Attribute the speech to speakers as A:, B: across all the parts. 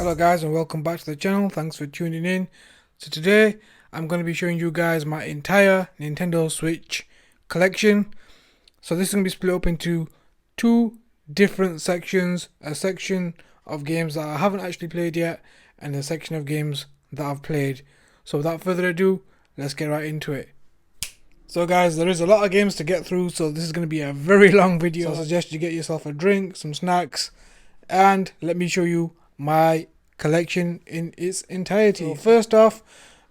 A: Hello guys and welcome back to the channel. Thanks for tuning in. So today I'm going to be showing you guys my entire Nintendo Switch collection. So this is going to be split up into two different sections. A section of games that I haven't actually played yet and a section of games that I've played. So without further ado, let's get right into it. So guys, there is a lot of games to get through, so this is going to be a very long video. So I suggest you get yourself a drink, some snacks, and let me show you my collection in its entirety. So first off,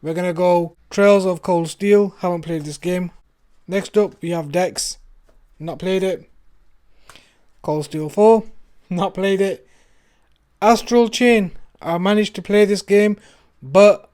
A: we're going to go Trails of Cold Steel. Haven't played this game. Next up, we have Dex. Not played it. Cold Steel 4. Not played it. Astral Chain. I managed to play this game, but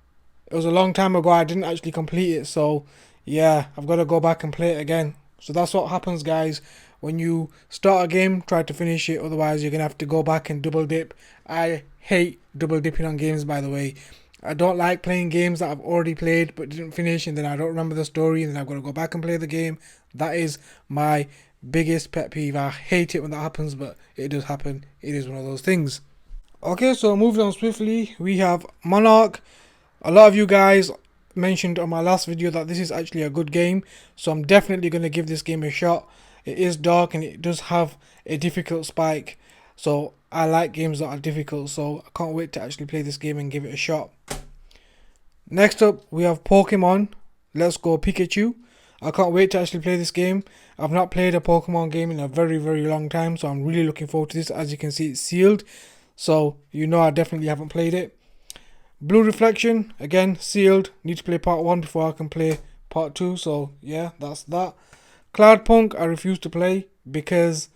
A: it was a long time ago. I didn't actually complete it, so yeah, I've got to go back and play it again. So that's what happens, guys. When you start a game, try to finish it. Otherwise, you're going to have to go back and double dip. I hate double dipping on games, by the way. I don't like playing games that I've already played but didn't finish, and then I don't remember the story, and then I've got to go back and play the game. That is my biggest pet peeve. I hate it when that happens, but it does happen. It is one of those things. Okay, so moving on swiftly, we have Monarch. A lot of you guys mentioned on my last video that this is actually a good game, so I'm definitely going to give this game a shot. It is dark and it does have a difficult spike, so I like games that are difficult, so I can't wait to actually play this game and give it a shot. Next up, we have Pokemon Let's Go Pikachu. I can't wait to actually play this game. I've not played a Pokemon game in a very long time, so I'm really looking forward to this. As you can see, it's sealed, so you know I definitely haven't played it. Blue Reflection, again sealed. Need to play part 1 before I can play part 2, so yeah, that's that. Cloudpunk, I refuse to play because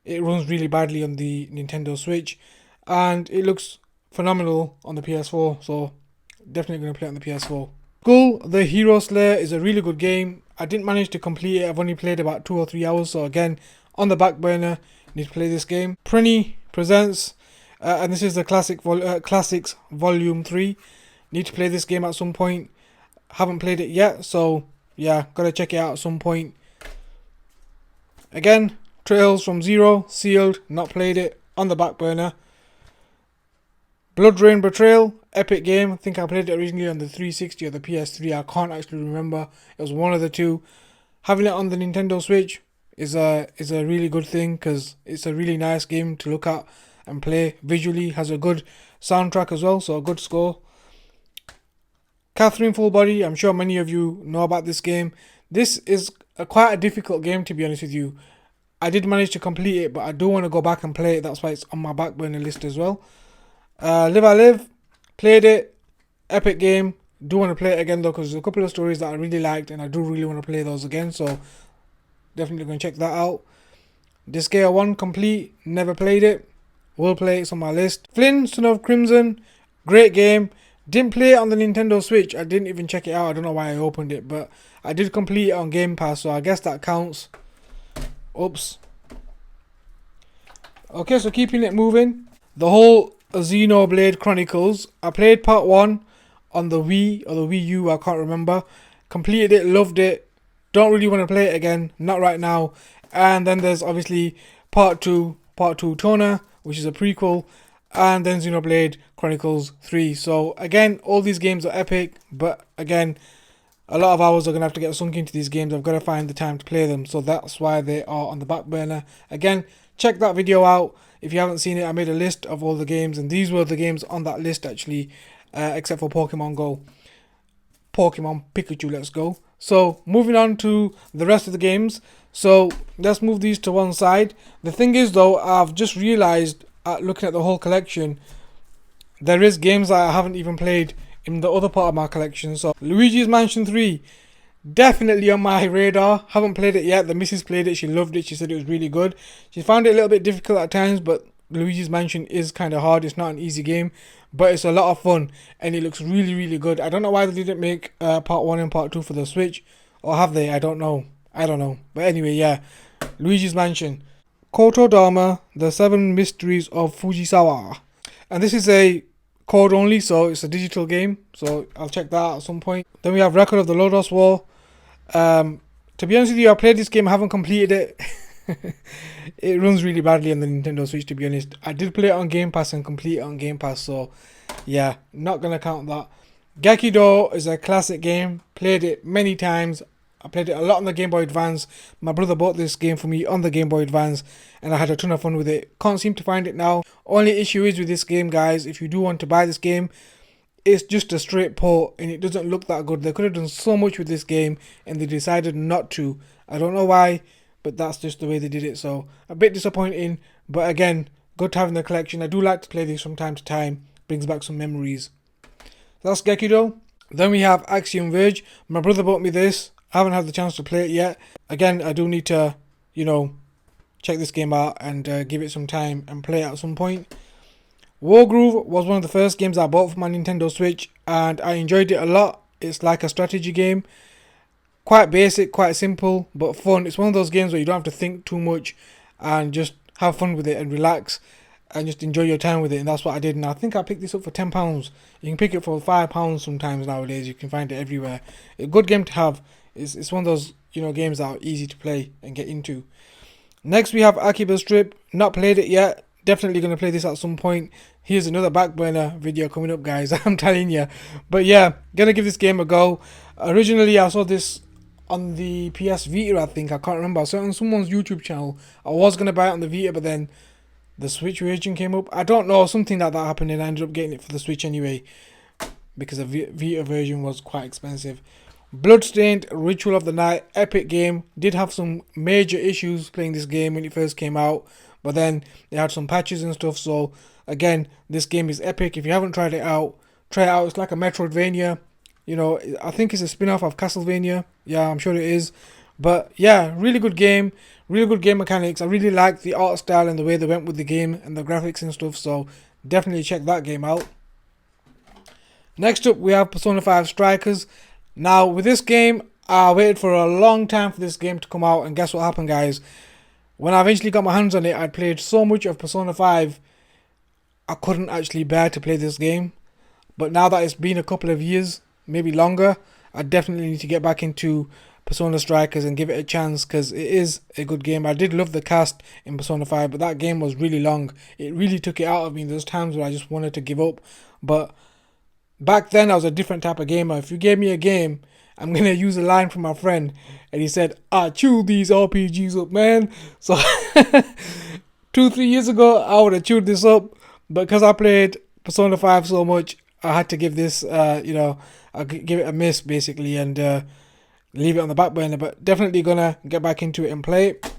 A: it runs really badly on the Nintendo Switch and it looks phenomenal on the PS4, so definitely going to play it on the PS4. Skull the Hero Slayer is a really good game. I didn't manage to complete it. I've only played about 2 or 3 hours, so again, on the back burner, need to play this game. Prinny Presents, and this is the Classics Volume 3. Need to play this game at some point. Haven't played it yet, so yeah, gotta check it out at some point. Again, Trails from Zero, sealed, not played it, on the back burner. Blood Rain Betrayal, epic game. I think I played it originally on the 360 or the PS3. I can't actually remember. It was one of the two. Having it on the Nintendo Switch is a really good thing because it's a really nice game to look at and play. Visually has a good soundtrack as well, so a good score. Catherine Full Body, I'm sure many of you know about this game. This is quite a difficult game, to be honest with you. I did manage to complete it, but I do want to go back and play it. That's why it's on my back burner list as well. Live I Live, played it, epic game. Do want to play it again though, because there's a couple of stories that I really liked and I do really want to play those again, so definitely going to check that out. Disgaea 1 complete, never played it, will play it, it's on my list. Flynn, Son of Crimson, great game. Didn't play it on the Nintendo Switch. I didn't even check it out. I don't know why I opened it, but I did complete it on Game Pass, so I guess that counts. Oops. Okay, so keeping it moving. The whole Xenoblade Chronicles. I played part 1 on the Wii or the Wii U, I can't remember. Completed it, loved it. Don't really want to play it again, not right now. And then there's obviously part 2 Tona, which is a prequel. And then Xenoblade Chronicles 3. So again, all these games are epic, but again, a lot of hours are going to have to get sunk into these games. I've got to find the time to play them, so that's why they are on the back burner. Again, check that video out. If you haven't seen it, I made a list of all the games, and these were the games on that list actually, except for Pokemon Go. Pokemon Pikachu, let's go. So moving on to the rest of the games. So let's move these to one side. The thing is though, I've just realized looking at the whole collection, there is games that I haven't even played in the other part of my collection. So Luigis Mansion 3, definitely on my radar. Haven't played it yet. The missus played it, she loved it, she said it was really good. She found it a little bit difficult at times, but Luigi's Mansion is kind of hard. It's not an easy game, but it's a lot of fun and it looks really good. I don't know why they didn't make part 1 and part 2 for the Switch, or have they? I don't know, but anyway, yeah, Luigi's Mansion. Kotodama, The 7 Mysteries of Fujisawa, and this is a code only, so it's a digital game, so I'll check that out at some point. Then we have Record of the Lodoss War. To be honest with you, I played this game, I haven't completed it. It runs really badly on the Nintendo Switch, to be honest. I did play it on Game Pass and complete it on Game Pass, so yeah, not gonna count that. Gekido is a classic game. Played it many times. I played it a lot on the Game Boy Advance. My brother bought this game for me on the Game Boy Advance, and I had a ton of fun with it. Can't seem to find it now. Only issue is with this game, guys, if you do want to buy this game, it's just a straight port and it doesn't look that good. They could have done so much with this game and they decided not to. I don't know why, but that's just the way they did it. So a bit disappointing, but again, good to have in the collection. I do like to play this from time to time. Brings back some memories. That's Gekido. Then we have Axiom Verge. My brother bought me this. I haven't had the chance to play it yet. Again, I do need to, check this game out and give it some time and play it at some point. Wargroove was one of the first games I bought for my Nintendo Switch and I enjoyed it a lot. It's like a strategy game. Quite basic, quite simple, but fun. It's one of those games where you don't have to think too much and just have fun with it and relax and just enjoy your time with it. And that's what I did. And I think I picked this up for £10. You can pick it for £5 sometimes nowadays. You can find it everywhere. A good game to have. It's one of those games that are easy to play and get into. Next we have Akiba Strip. Not played it yet. Definitely going to play this at some point. Here's another back burner video coming up, guys. I'm telling you. But yeah, gonna give this game a go. Originally, I saw this on the PS Vita, I think. I can't remember. I saw it on someone's YouTube channel. I was going to buy it on the Vita, but then the Switch version came up. I don't know. Something like that happened, and I ended up getting it for the Switch anyway, because the Vita version was quite expensive. Bloodstained Ritual of the Night. Epic game. Did have some major issues playing this game when it first came out, but then they had some patches and stuff. So again, this game is epic. If you haven't tried it out, try it out. It's like a Metroidvania. I think it's a spin-off of Castlevania. Yeah, I'm sure it is. But yeah, really good game. Really good game mechanics. I really like the art style and the way they went with the game and the graphics and stuff. So definitely check that game out. Next up, we have Persona 5 Strikers. Now, with this game, I waited for a long time for this game to come out. And guess what happened, guys? When I eventually got my hands on it, I'd played so much of Persona 5, I couldn't actually bear to play this game. But now that it's been a couple of years, maybe longer, I definitely need to get back into Persona Strikers and give it a chance, because it is a good game. I did love the cast in Persona 5, but that game was really long. It really took it out of me. There's times where I just wanted to give up. But back then, I was a different type of gamer. If you gave me a game, I'm going to use a line from my friend, and he said, I chew these RPGs up, man. So 2-3 years ago, I would have chewed this up, but because I played Persona 5 so much, I had to give this, I give it a miss, basically, and leave it on the back burner, but definitely going to get back into it and play it.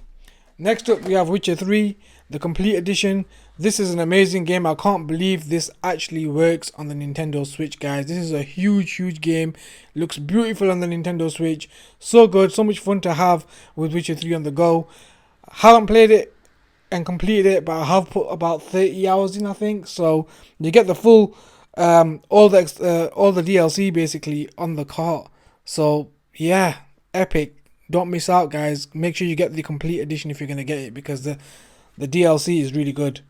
A: Next up, we have Witcher 3, the complete edition. This is an amazing game. I can't believe this actually works on the Nintendo Switch, guys. This is a huge game. Looks beautiful on the Nintendo Switch. So good, so much fun to have with Witcher 3 on the go. Haven't played it and completed it, but I have put about 30 hours in, I think. So you get the full, all the DLC basically on the cart. So yeah, epic. Don't miss out, guys. Make sure you get the complete edition if you're going to get it, because the DLC is really good.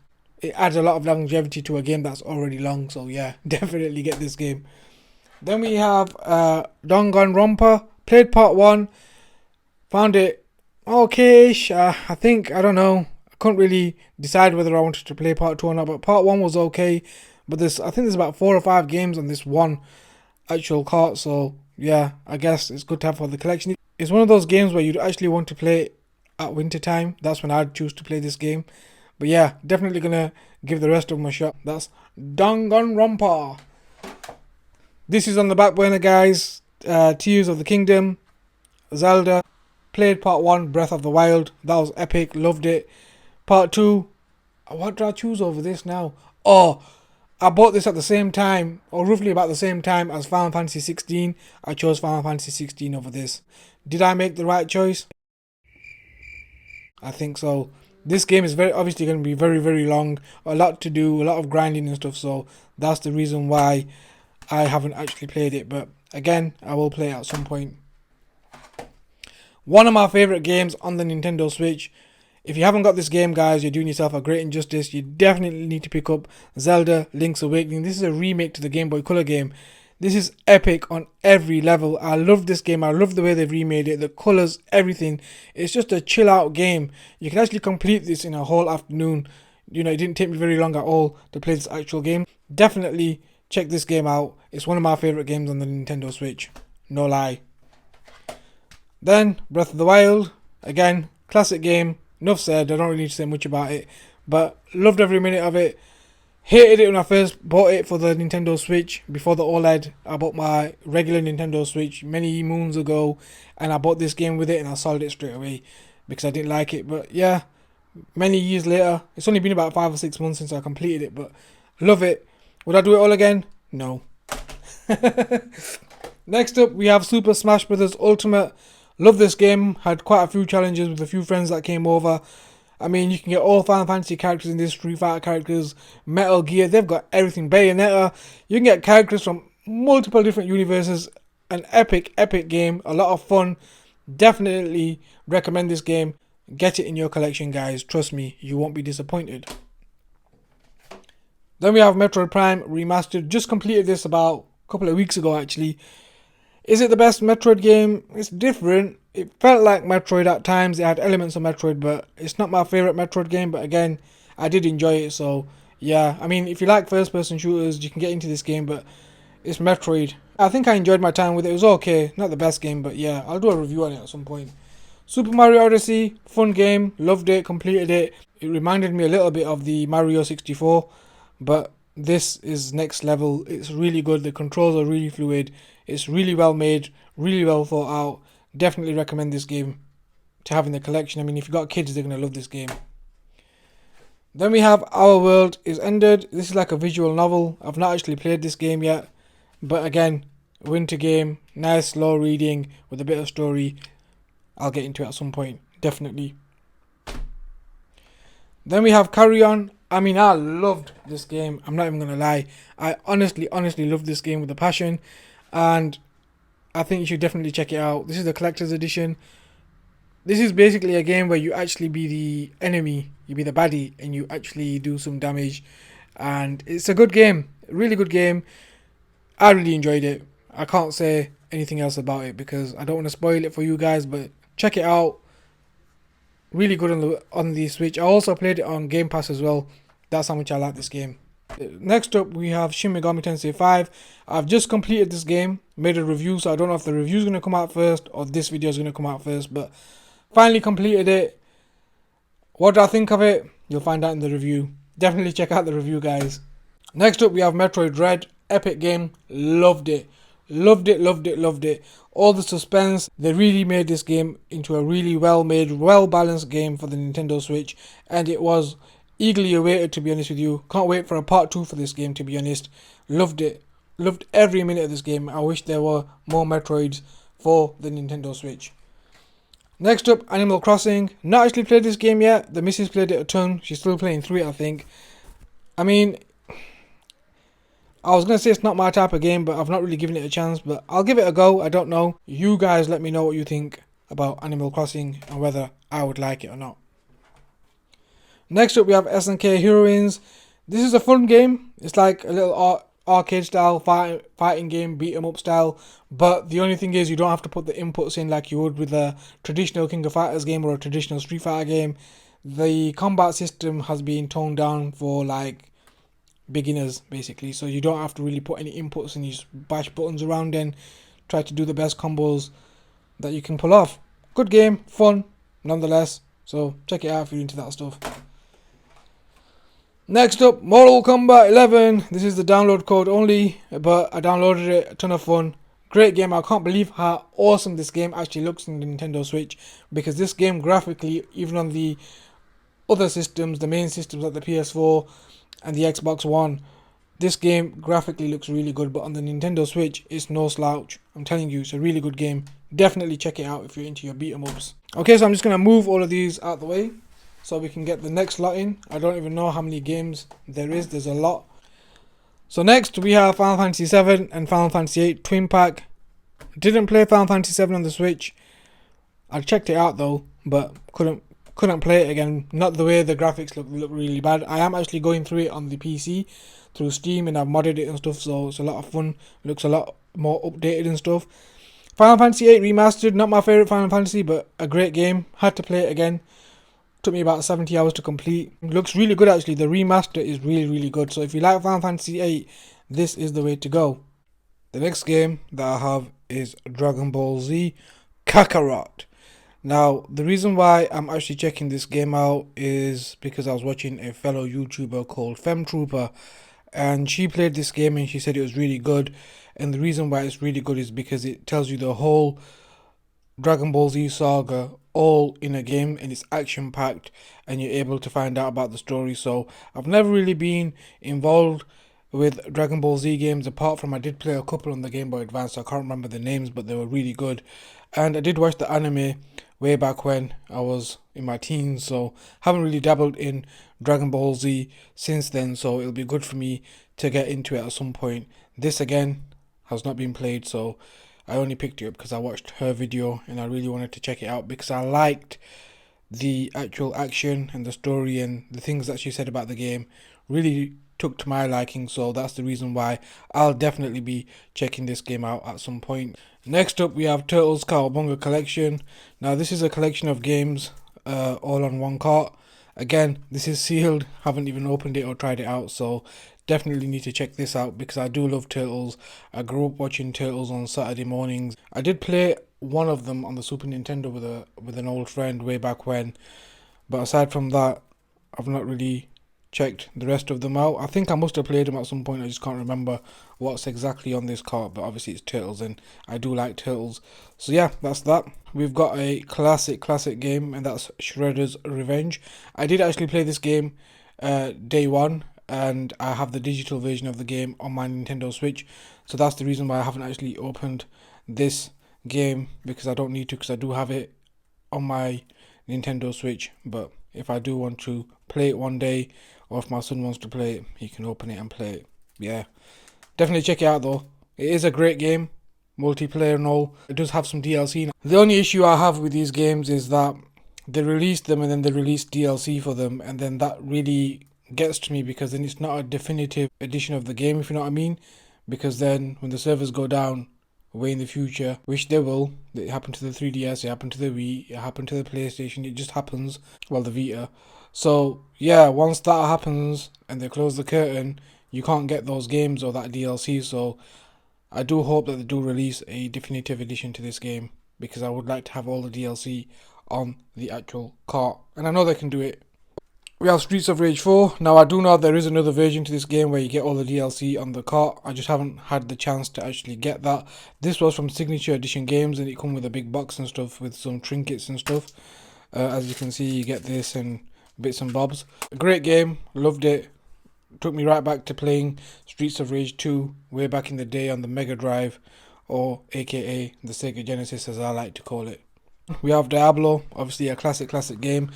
A: It adds a lot of longevity to a game that's already long. So yeah, definitely get this game. Then we have Danganronpa. Played part 1. Found it okay-ish. I don't know. I couldn't really decide whether I wanted to play part 2 or not, but part 1 was okay. But I think there's about 4 or 5 games on this one actual cart. So yeah, I guess it's good to have for the collection. It's one of those games where you'd actually want to play at winter time. That's when I'd choose to play this game. But yeah, definitely gonna give the rest of them a shot. That's Danganronpa. This is on the back burner, guys. Tears of the Kingdom, Zelda. Played part 1, Breath of the Wild. That was epic. Loved it. Part 2. What do I choose over this now? Oh, I bought this at the same time, or roughly about the same time as Final Fantasy 16. I chose Final Fantasy 16 over this. Did I make the right choice? I think so. This game is obviously going to be very long. A lot to do, a lot of grinding and stuff. So that's the reason why I haven't actually played it. But again, I will play it at some point. One of my favourite games on the Nintendo Switch. If you haven't got this game, guys, you're doing yourself a great injustice. You definitely need to pick up Zelda Link's Awakening. This is a remake to the Game Boy Color game. This is epic on every level. I love this game. I love the way they've remade it, the colors, everything. It's just a chill out game. You can actually complete this in a whole afternoon. You know, it didn't take me very long at all to play this actual game. Definitely check this game out. It's one of my favorite games on the Nintendo Switch. No lie. Then Breath of the Wild, again, classic game. Enough said, I don't really need to say much about it, but loved every minute of it. Hated it when I first bought it for the Nintendo Switch before the OLED. I bought my regular Nintendo Switch many moons ago, and I bought this game with it and I sold it straight away because I didn't like it. But yeah, many years later, it's only been about 5 or 6 months since I completed it, but love it. Would I do it all again? No. Next up, we have Super Smash Bros. Ultimate. Love this game. Had quite a few challenges with a few friends that came over. I mean, you can get all Final Fantasy characters in this, Street Fighter characters, Metal Gear, they've got everything, Bayonetta. You can get characters from multiple different universes. An epic game, a lot of fun. Definitely recommend this game. Get it in your collection, guys. Trust me, you won't be disappointed. Then we have Metroid Prime Remastered. Just completed this about a couple of weeks ago, actually. Is it the best Metroid game? It's different. It felt like Metroid at times. It had elements of Metroid, but it's not my favourite Metroid game. But again, I did enjoy it. So, yeah. I mean, if you like first-person shooters, you can get into this game, but it's Metroid. I think I enjoyed my time with it. It was okay. Not the best game, but yeah. I'll do a review on it at some point. Super Mario Odyssey. Fun game. Loved it. Completed it. It reminded me a little bit of the Mario 64, but this is next level. It's really good. The controls are really fluid. It's really well made, really well thought out. Definitely recommend this game to have in the collection. I mean, if you've got kids, they're going to love this game. Then we have Our World Is Ended. This is like a visual novel. I've not actually played this game yet. But again, winter game. Nice, slow reading with a bit of story. I'll get into it at some point. Definitely. Then we have Carry On. I mean, I loved this game. I'm not even going to lie. I honestly loved this game with a passion. And I think you should definitely check it out. This is the collector's edition. This is basically a game where you actually be the enemy. You be the baddie and you actually do some damage. And it's a good game. Really good game. I really enjoyed it. I can't say anything else about it because I don't want to spoil it for you guys. But check it out. Really good on the Switch. I also played it on Game Pass as well. That's how much I like this game. Next up, we have Shin Megami Tensei 5. I've just completed this game, made a review, so I don't know if the review is going to come out first or this video is going to come out first, but finally completed it. What do I think of it? You'll find out in the review. Definitely check out the review, guys. Next up, we have Metroid Dread. Epic game. Loved it. Loved it. All the suspense. They really made this game into a really well-made, well-balanced game for the Nintendo Switch, and it was eagerly awaited, to be honest with you. Can't wait for a part 2 for this game, to be honest. Loved it. Loved every minute of this game. I wish there were more Metroids for the Nintendo Switch. Next up, Animal Crossing. Not actually played this game yet. The missus played it a ton. She's still playing through it, I think. I mean, I was going to say it's not my type of game, but I've not really given it a chance. But I'll give it a go. I don't know. You guys let me know what you think about Animal Crossing and whether I would like it or not. Next up, we have SNK Heroines. This is a fun game. It's like a little arcade style fighting game, beat 'em up style. But the only thing is, you don't have to put the inputs in like you would with a traditional King of Fighters game or a traditional Street Fighter game. The combat system has been toned down for like beginners, basically. So you don't have to really put any inputs and you just bash buttons around and try to do the best combos that you can pull off. Good game, fun, nonetheless. So check it out if you're into that stuff. Next up, Mortal Kombat 11. This is the download code only, but I downloaded it. A ton of fun. Great game. I can't believe how awesome this game actually looks in the Nintendo Switch, because this game graphically, even on the other systems, the main systems like the PS4 and the Xbox One, this game graphically looks really good, but on the Nintendo Switch, it's no slouch. I'm telling you, it's a really good game. Definitely check it out if you're into your beat 'em ups. Okay, so I'm just going to move all of these out the way so we can get the next lot in. I don't even know how many games there is. There's a lot. So next we have Final Fantasy 7 and Final Fantasy 8 Twin Pack. Didn't play Final Fantasy 7 on the Switch. I checked it out though, but couldn't couldn't play it again. Not the way the graphics look really bad. I am actually going through it on the PC through Steam, and I've modded it and stuff, so it's a lot of fun. Looks a lot more updated and stuff. Final Fantasy VIII Remastered, not my favourite Final Fantasy, but a great game. Had to play it again. Took me about 70 hours to complete. Looks really good actually. The remaster is really good. So if you like Final Fantasy VIII, this is the way to go. The next game that I have is Dragon Ball Z Kakarot. Now, the reason why I'm actually checking this game out is because I was watching a fellow YouTuber called FemTrooper, and she played this game and she said it was really good. And the reason why it's really good is because it tells you the whole Dragon Ball Z saga all in a game, and it's action packed and you're able to find out about the story. So I've never really been involved with Dragon Ball Z games, apart from I did play a couple on the Game Boy Advance. I can't remember the names, but they were really good. And I did watch the anime way back when I was in my teens, so haven't really dabbled in Dragon Ball Z since then, so it'll be good for me to get into it at some point. This again has not been played, so I only picked it up because I watched her video and I really wanted to check it out because I liked the actual action and the story, and the things that she said about the game really took to my liking, so that's the reason why I'll definitely be checking this game out at some point. Next up we have Turtles Cowabunga Collection. Now this is a collection of games all on one cart. Again, this is sealed, haven't even opened it or tried it out, so definitely need to check this out because I do love Turtles. I grew up watching Turtles on Saturday mornings. I did play one of them on the Super Nintendo with an old friend way back when, but aside from that, I've not really checked the rest of them out. I think I must have played them at some point, I just can't remember what's exactly on this cart, but obviously it's Turtles and I do like Turtles. So yeah, that's that. We've got a classic game, and that's Shredder's Revenge. I did actually play this game day one, and I have the digital version of the game on my Nintendo Switch, so that's the reason why I haven't actually opened this game, because I don't need to, because I do have it on my Nintendo Switch. But if I do want to play it one day, or if my son wants to play it, he can open it and play it. Yeah, definitely check it out though. It is a great game, multiplayer and all. It does have some DLC. The only issue I have with these games is that they released them and then they released DLC for them, and then that really gets to me because then it's not a definitive edition of the game, if you know what I mean. Because then when the servers go down way in the future, which they will, it happened to the 3DS, it happened to the Wii, it happened to the PlayStation, it just happens, well, the Vita. So yeah, once that happens and they close the curtain, you can't get those games or that DLC. So I do hope that they do release a definitive edition to this game, because I would like to have all the DLC on the actual cart, and I know they can do it. We have Streets of Rage 4. Now I do know there is another version to this game where you get all the DLC on the cart. I just haven't had the chance to actually get that. This was from Signature Edition Games, and it come with a big box and stuff with some trinkets and stuff. As you can see, you get this and bits and bobs. A great game, loved it. Took me right back to playing Streets of Rage 2 way back in the day on the Mega Drive, or aka the Sega Genesis as I like to call it. We have Diablo, obviously a classic game.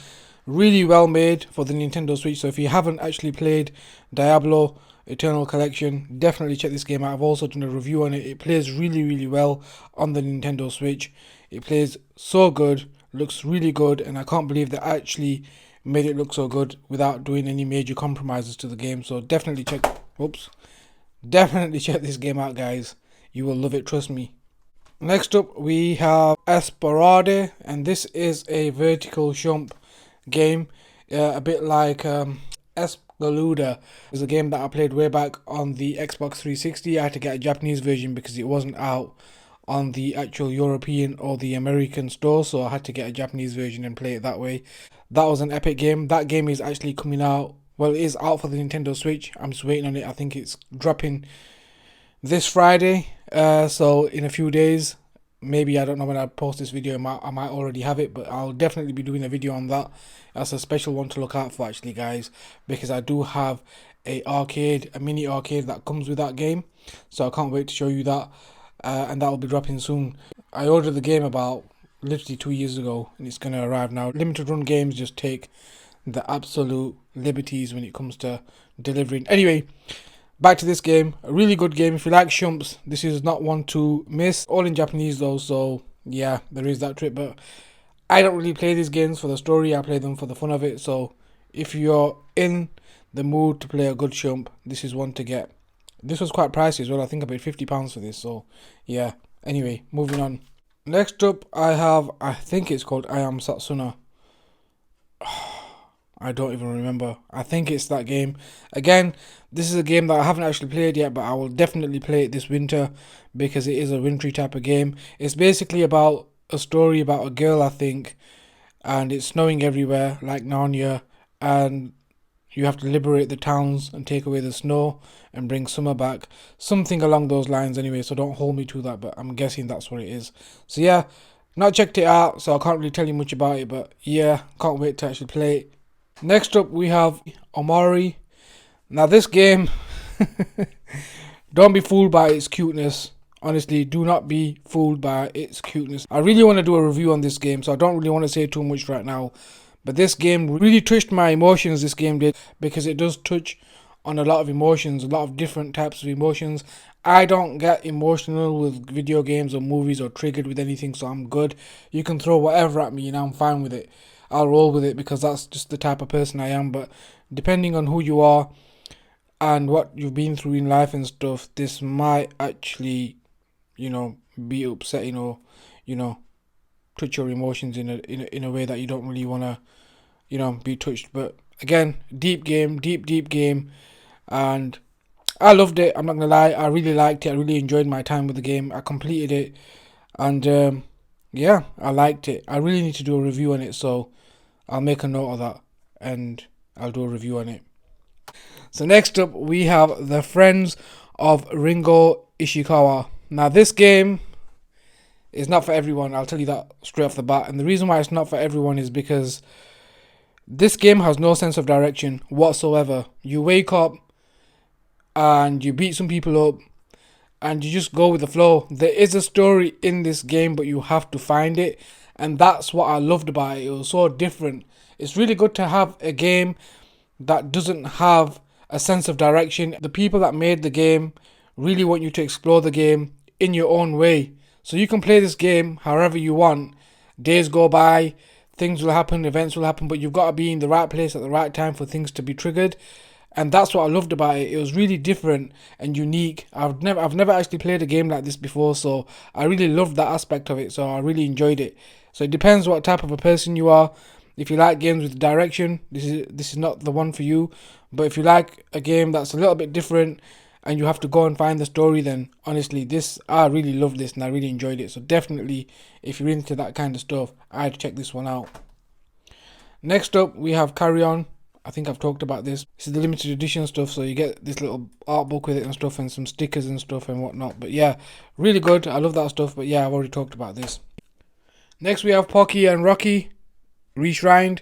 A: Really well made for the Nintendo Switch, so if you haven't actually played Diablo Eternal Collection, definitely check this game out. I've also done a review on it. It plays really well on the Nintendo Switch. It plays so good, looks really good, and I can't believe they actually made it look so good without doing any major compromises to the game. So definitely check this game out, guys. You will love it, trust me. Next up we have Esperade, and this is a vertical jump game, a bit like Escaluda. It's a game that I played way back on the Xbox 360. I had to get a Japanese version because it wasn't out on the actual European or the American store, so I had to get a Japanese version and play it that way. That was an epic game. That game is actually coming out, well, it is out for the Nintendo Switch. I'm just waiting on it. I think it's dropping this Friday, so in a few days. Maybe, I don't know when I post this video, I might already have it, but I'll definitely be doing a video on that. That's a special one to look out for actually, guys, because I do have a mini arcade that comes with that game, so I can't wait to show you that, and that will be dropping soon. I ordered the game about literally 2 years ago, and it's going to arrive now. Limited run games just take the absolute liberties when it comes to delivering. Anyway, back to this game. A really good game. If you like shumps, this is not one to miss. All in Japanese though, so yeah, there is that trip. But I don't really play these games for the story, I play them for the fun of it. So if you're in the mood to play a good shump, this is one to get. This was quite pricey as well. I think I paid £50 for this. So yeah. Anyway, moving on. Next up, I have, I think it's called Am Satsuna. I don't even remember. I think it's that game. Again, this is a game that I haven't actually played yet, but I will definitely play it this winter because it is a wintry type of game. It's basically about a story about a girl, I think, and it's snowing everywhere, like Narnia, and you have to liberate the towns and take away the snow and bring summer back. Something along those lines, anyway, so don't hold me to that, but I'm guessing that's what it is. So, yeah, not checked it out, so I can't really tell you much about it, but yeah, can't wait to actually play it. Next up, we have Omari. Now, this game, don't be fooled by its cuteness. Honestly, do not be fooled by its cuteness. I really want to do a review on this game, so I don't really want to say too much right now. But this game really touched my emotions, this game did, because it does touch on a lot of emotions, a lot of different types of emotions. I don't get emotional with video games or movies or triggered with anything, so I'm good. You can throw whatever at me and I'm fine with it. I'll roll with it because that's just the type of person I am. But depending on who you are and what you've been through in life and stuff, this might actually, be upsetting or, touch your emotions in a way that you don't really want to, be touched. But again, deep game, and I loved it. I'm not gonna lie, I really liked it. I really enjoyed my time with the game. I completed it, and yeah, I liked it. I really need to do a review on it, so I'll make a note of that and I'll do a review on it. So next up, we have The Friends of Ringo Ishikawa. Now, this game is not for everyone. I'll tell you that straight off the bat. And the reason why it's not for everyone is because this game has no sense of direction whatsoever. You wake up and you beat some people up and you just go with the flow. There is a story in this game, but you have to find it. And that's what I loved about it. It was so different. It's really good to have a game that doesn't have a sense of direction. The people that made the game really want you to explore the game in your own way. So you can play this game however you want. Days go by, things will happen, events will happen, but you've got to be in the right place at the right time for things to be triggered. And that's what I loved about it. It was really different and unique. I've never actually played a game like this before, so I really loved that aspect of it. So I really enjoyed it. So it depends what type of a person you are. If you like games with direction, this is not the one for you. But if you like a game that's a little bit different and you have to go and find the story, then honestly, I really loved this and I really enjoyed it. So definitely, if you're into that kind of stuff, I'd check this one out. Next up, we have Carry On. I think I've talked about this. This is the limited edition stuff, so you get this little art book with it and stuff and some stickers and stuff and whatnot. But yeah, really good. I love that stuff. But yeah, I've already talked about this. Next, we have Pocky and Rocky Reshrined.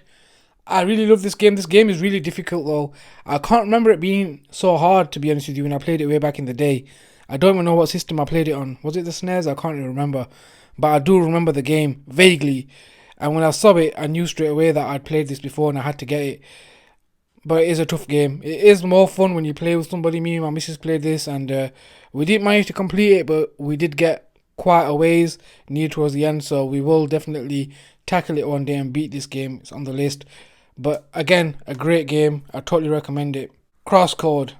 A: I really love this game. This game is really difficult though. I can't remember it being so hard, to be honest with you, when I played it way back in the day. I don't even know what system I played it on. Was it the SNES? I can't even remember. But I do remember the game vaguely. And when I saw it, I knew straight away that I'd played this before and I had to get it. But it is a tough game. It is more fun when you play with somebody. Me and my missus played this and we didn't manage to complete it, but we did get quite a ways near towards the end. So we will definitely tackle it one day and beat this game. It's on the list. But again, a great game. I totally recommend it. Crosscode.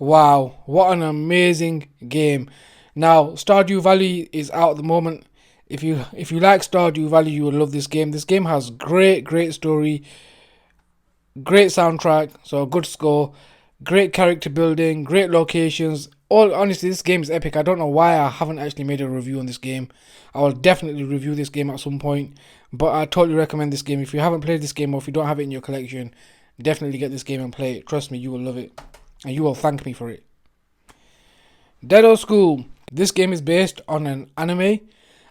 A: Wow, what an amazing game. Now, Stardew Valley is out at the moment. If you like Stardew Valley, you will love this game. This game has great story, great soundtrack, so a good score, great character building, great locations. All honestly, this game is epic. I don't know why I haven't actually made a review on this game. I will definitely review this game at some point. But I totally recommend this game. If you haven't played this game or if you don't have it in your collection, definitely get this game and play it. Trust me, you will love it. And you will thank me for it. Dead Old School. This game is based on an anime.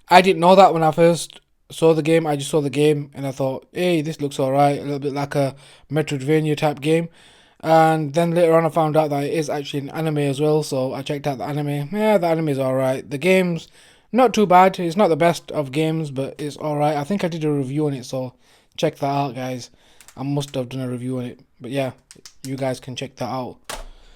A: I didn't know that when I first saw the game. I just saw the game and I thought, hey, this looks alright. A little bit like a Metroidvania type game. And then later on I found out that it is actually an anime as well. So I checked out the anime. Yeah, the anime is alright. The game's not too bad. It's not the best of games, but it's alright. I think I did a review on it, so check that out, guys. I must have done a review on it. But yeah, you guys can check that out.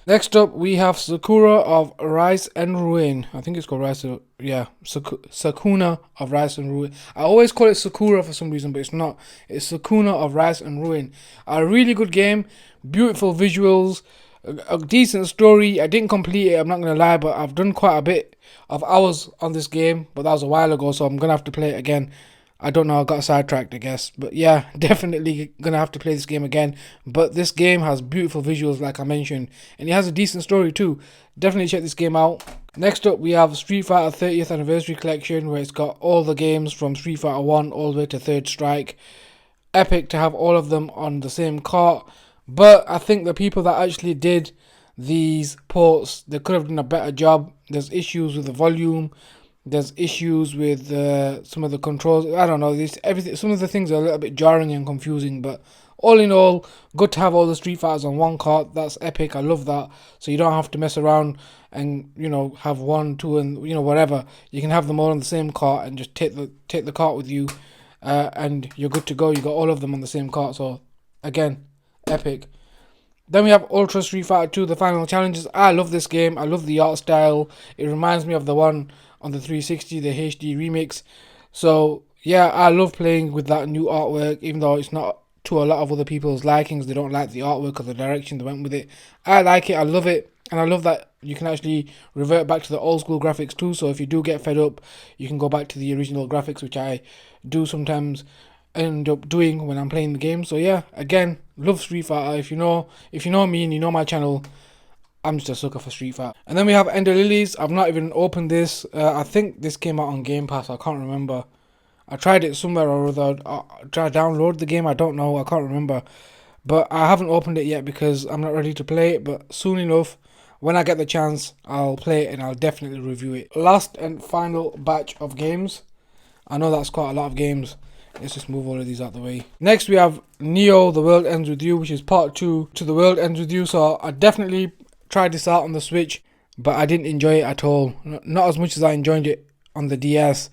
A: Next up, we have Sakura of Rise and Ruin. I think it's called Rise of, yeah, Sakuna of Rise and Ruin. I always call it Sakura for some reason, but it's not. It's Sakuna of Rise and Ruin. A really good game, beautiful visuals, a decent story. I didn't complete it, I'm not going to lie, but I've done quite a bit of hours on this game, but that was a while ago, so I'm going to have to play it again. I don't know, I got sidetracked, I guess. But yeah, definitely gonna have to play this game again. But this game has beautiful visuals, like I mentioned, and it has a decent story too. Definitely check this game out. Next up, we have Street Fighter 30th Anniversary Collection, where it's got all the games from Street Fighter 1 all the way to Third Strike. Epic to have all of them on the same cart. But I think the people that actually did these ports, they could have done a better job. There's issues with the volume. There's issues with some of the controls. I don't know. Everything. Some of the things are a little bit jarring and confusing. But all in all, good to have all the Street Fighters on one cart. That's epic. I love that. So you don't have to mess around and have one, two, and whatever. You can have them all on the same cart and just take the cart with you, and you're good to go. You got all of them on the same cart. So again, epic. Then we have Ultra Street Fighter 2, the final challenges. I love this game. I love the art style. It reminds me of the one on the 360, the HD remix. So yeah, I love playing with that new artwork, even though it's not to a lot of other people's likings. They don't like the artwork or the direction they went with it. I like it. I love it. And I love that you can actually revert back to the old school graphics too. So if you do get fed up, you can go back to the original graphics, which I do sometimes end up doing when I'm playing the game. So yeah, again, love Street Fighter. If you know me and you know my channel, I'm just a sucker for Street Fighter. And then we have Ender Lilies. I've not even opened this. I think this came out on Game Pass. I can't remember. I tried it somewhere or other. I tried to download the game. I don't know. I can't remember. But I haven't opened it yet because I'm not ready to play it. But soon enough, when I get the chance, I'll play it and I'll definitely review it. Last and final batch of games. I know that's quite a lot of games. Let's just move all of these out the way. Next, we have Neo, The World Ends With You, which is part 2 to The World Ends With You. So I definitely tried this out on the Switch, but I didn't enjoy it at all. Not as much as I enjoyed it on the DS.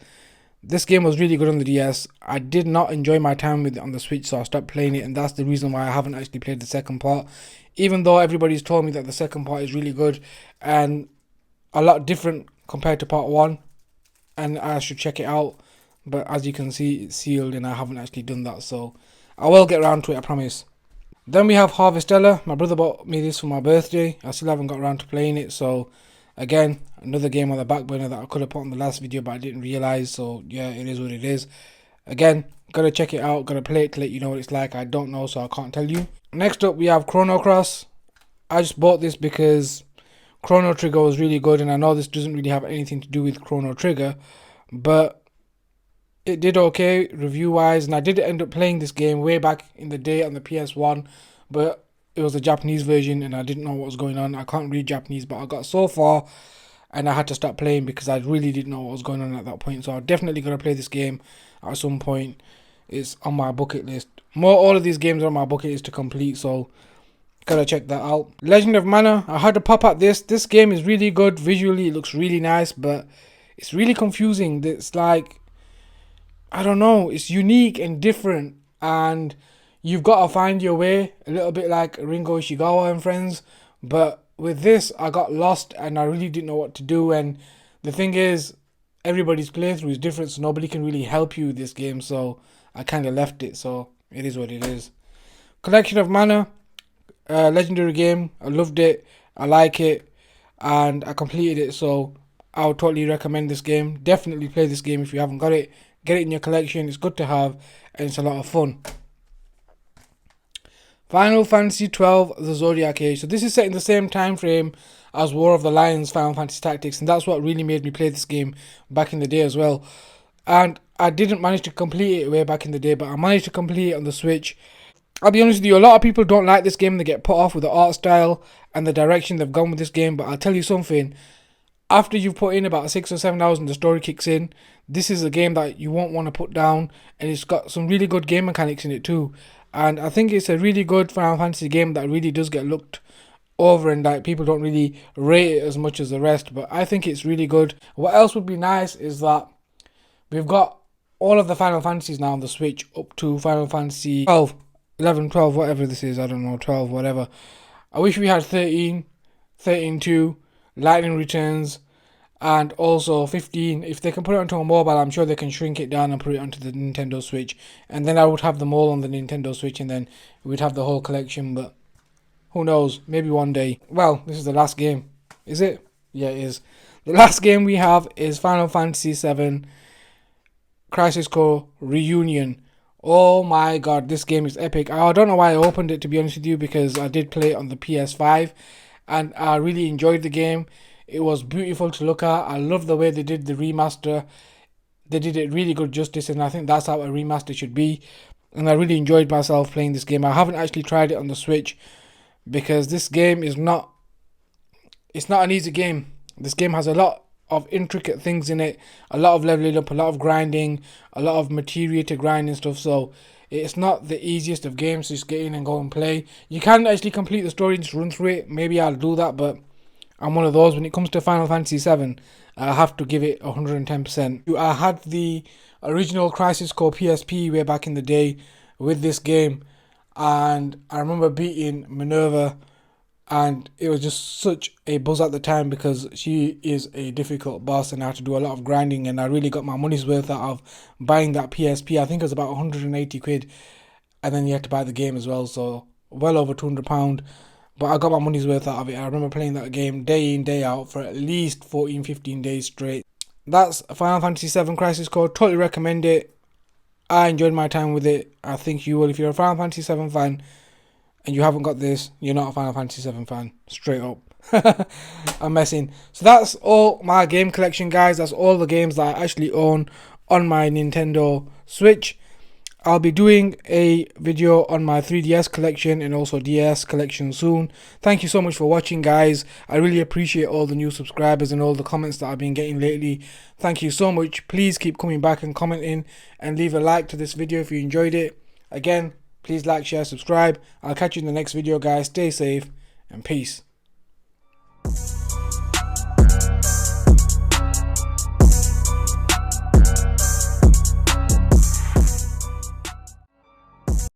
A: This game was really good on the DS. I did not enjoy my time with it on the Switch, so I stopped playing it, and that's the reason why I haven't actually played the second part. Even though everybody's told me that the second part is really good and a lot different compared to part 1, and I should check it out. But as you can see, it's sealed and I haven't actually done that, so I will get around to it, I promise. Then we have Harvestella. My brother bought me this for my birthday. I still haven't got around to playing it, so again, another game on the back burner that I could have put on the last video, but I didn't realise, so yeah, it is what it is. Again, gotta check it out, gotta play it to let you know what it's like. I don't know, so I can't tell you. Next up, we have Chrono Cross. I just bought this because Chrono Trigger was really good, and I know this doesn't really have anything to do with Chrono Trigger, but it did okay review wise, and I did end up playing this game way back in the day on the PS1, but it was a Japanese version and I didn't know what was going on. I can't read Japanese, but I got so far and I had to stop playing because I really didn't know what was going on at that point. So I'm definitely going to play this game at some point. It's on my bucket list. All of these games are on my bucket list to complete, so gotta check that out. Legend of Mana, I had to pop at this. This game is really good visually, it looks really nice, but it's really confusing. It's like, I don't know, it's unique and different, and you've got to find your way, a little bit like Ringo, Ishikawa and friends. But with this, I got lost and I really didn't know what to do. And the thing is, everybody's playthrough is different, so nobody can really help you with this game, so I kind of left it. So it is what it is. Collection of Mana, legendary game. I loved it, I like it, and I completed it, so I would totally recommend this game. Definitely play this game if you haven't got it. Get it in your collection, it's good to have, and it's a lot of fun. Final Fantasy 12, The Zodiac Age. So this is set in the same time frame as War of the Lions, Final Fantasy Tactics, and that's what really made me play this game back in the day as well. And I didn't manage to complete it way back in the day, but I managed to complete it on the Switch. I'll be honest with you, a lot of people don't like this game. They get put off with the art style and the direction they've gone with this game, but I'll tell you something. After you've put in about 6 or 7 hours and the story kicks in, this is a game that you won't want to put down, and it's got some really good game mechanics in it too. And I think it's a really good Final Fantasy game that really does get looked over, and like people don't really rate it as much as the rest, but I think it's really good. What else would be nice is that we've got all of the Final Fantasies now on the Switch up to Final Fantasy 12, 11, 12, whatever this is, I don't know, 12, whatever. I wish we had 13. 13.2, Lightning Returns, and also 15. If they can put it onto a mobile, I'm sure they can shrink it down and put it onto the Nintendo Switch. And then I would have them all on the Nintendo Switch, and then we'd have the whole collection. But who knows? Maybe one day. Well, this is the last game. Is it? Yeah, it is. The last game we have is Final Fantasy VII Crisis Core Reunion. Oh my god, this game is epic. I don't know why I opened it, to be honest with you, because I did play it on the PS5 and I really enjoyed the game. It was beautiful to look at. I love the way they did the remaster. They did it really good justice, and I think that's how a remaster should be. And I really enjoyed myself playing this game. I haven't actually tried it on the Switch because this game is not... It's not an easy game. This game has a lot of intricate things in it, a lot of leveling up, a lot of grinding, a lot of materia to grind and stuff. So it's not the easiest of games to just get in and go and play. You can actually complete the story and just run through it. Maybe I'll do that, but I'm one of those. When it comes to Final Fantasy VII, I have to give it 110%. I had the original Crisis Core PSP way back in the day with this game, and I remember beating Minerva, and it was just such a buzz at the time because she is a difficult boss and I had to do a lot of grinding, and I really got my money's worth out of buying that PSP. I think it was about 180 quid, and then you had to buy the game as well, so well over £200. But I got my money's worth out of it. I remember playing that game day in, day out for at least 14-15 days straight. That's Final Fantasy VII Crisis Core. Totally recommend it. I enjoyed my time with it. I think you will. If you're a Final Fantasy VII fan and you haven't got this, you're not a Final Fantasy VII fan. Straight up. I'm messing. So that's all my game collection, guys. That's all the games that I actually own on my Nintendo Switch. I'll be doing a video on my 3DS collection and also DS collection soon. Thank you so much for watching, guys. I really appreciate all the new subscribers and all the comments that I've been getting lately. Thank you so much. Please keep coming back and commenting, and leave a like to this video if you enjoyed it. Again, please like, share, subscribe. I'll catch you in the next video, guys. Stay safe and peace.